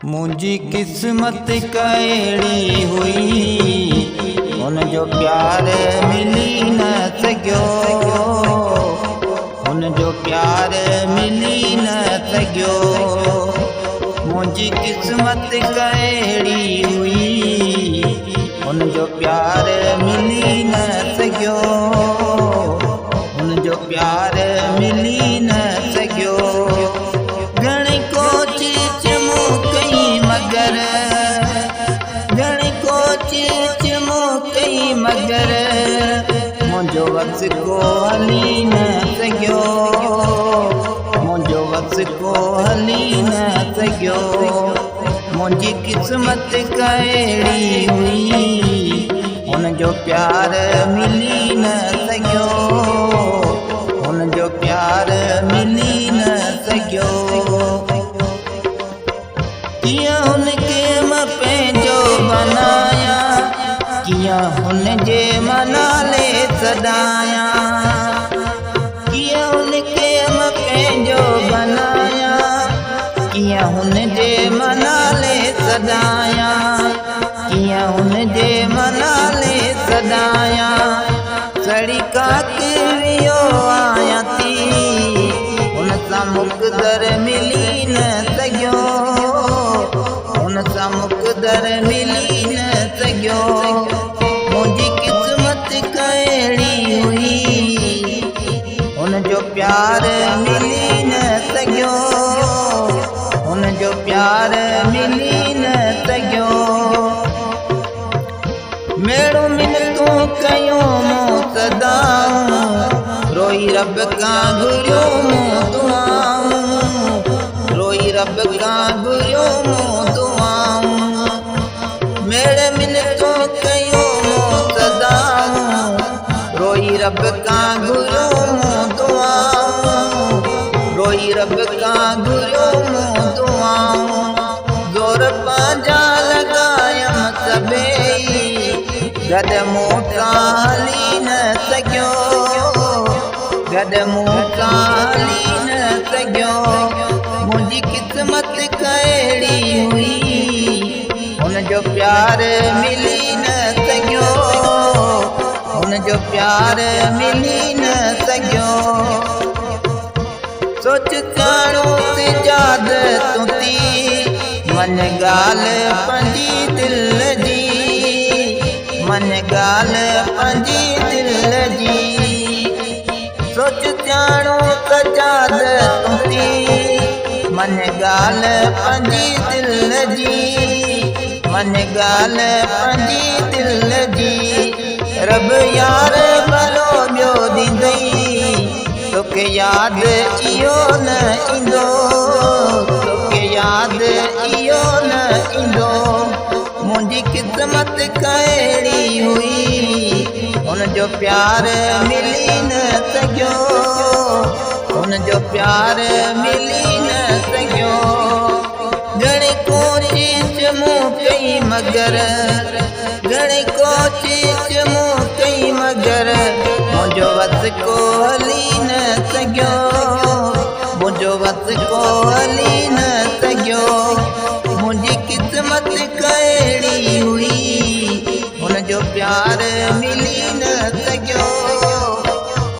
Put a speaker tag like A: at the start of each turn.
A: मुझी किस्मत कहिड़ी हुई, उनजो प्यार मिली न सघियो, उनजो प्यार मिली न सघियो। मुझी किस्मत कहिड़ी हुई, उनजो प्यार मिली न सघियो, उनजो प्यार मिली न सघियो। घणी कोशिश मूं कई मगर, घणी कोशिश मूं कई मगर, मुंहिंजो वक़्तु को हली न सघियो, मुंहिंजो वक़्तु को हली न सघियो। मुंहिंजी किस्मत कहिड़ी हुई, उनजो प्यार मिली न सघियो, उनजो प्यार मिली न सघियो। कीअं हुनखे मां पंहिंजो बनाया, कीअं हुनजे नाले सॾाया, कीअं हुनखे मां पंहिंजो बनाया, कीअं हुनजे नाले सॾाया, कीअं हुनजे नाले सॾाया। सड़ी काके वियो आहियां थी, हुन सां मुक़दर मिली न सघियो, हुन सां मुक़दर मिली न सघियो। मुंहिंजी किस्मत कहिड़ी हुई, उनजो प्यार मिली न सघियो, उनजो प्यार मिली न सघियो। मेड़ो मिनतूं कयूं मूं सदाऊं, रोई रब खां घुरियो मूं दुआऊं, रोई रब खां घुरियो मूं दुआऊं। मेड़े मिनतूं कयूं मूं सदाऊं, रोई रब खां घुरियो मूं दुआऊं, रोई रब खां घुरियो मूं दुआऊं। ज़ोर पंहिंजा लॻायमि सभई, गॾु मूं सां हली न सघियो, गॾु मूं सां हली न सघियो। मुंहिंजी किस्मत कहिड़ी हुई, उनजो प्यार मिली न सघियो, उनजो प्यार मिली न सघियो। सोच चाणो सिजाद तूं थी, मन ॻाल्हि पंहिंजी दिलि जी, मन ॻाल्हि पंहिंजी दिलि जी। सोच चाणो सजाद तूं थी, मन ॻाल्हि पंहिंजी दिलि जी, मन ॻाल्हि पंहिंजी दिलि जी। रब यार भलो ॿियो ॾींदई, तोखे यादि इहो न ईंदो, तोखे यादि इहो न ईंदो। मुंहिंजी किस्मत कहिड़ी हुई, उनजो प्यार मिली न सघियो, उनजो प्यार मिली न सघियो। घणी कोशिश मूं कई मगर, घणी कोशिश मूं कई मगर, मुंहिंजो वक़्तु को हली न सघियो, मुंहिंजो वक़्तु को हली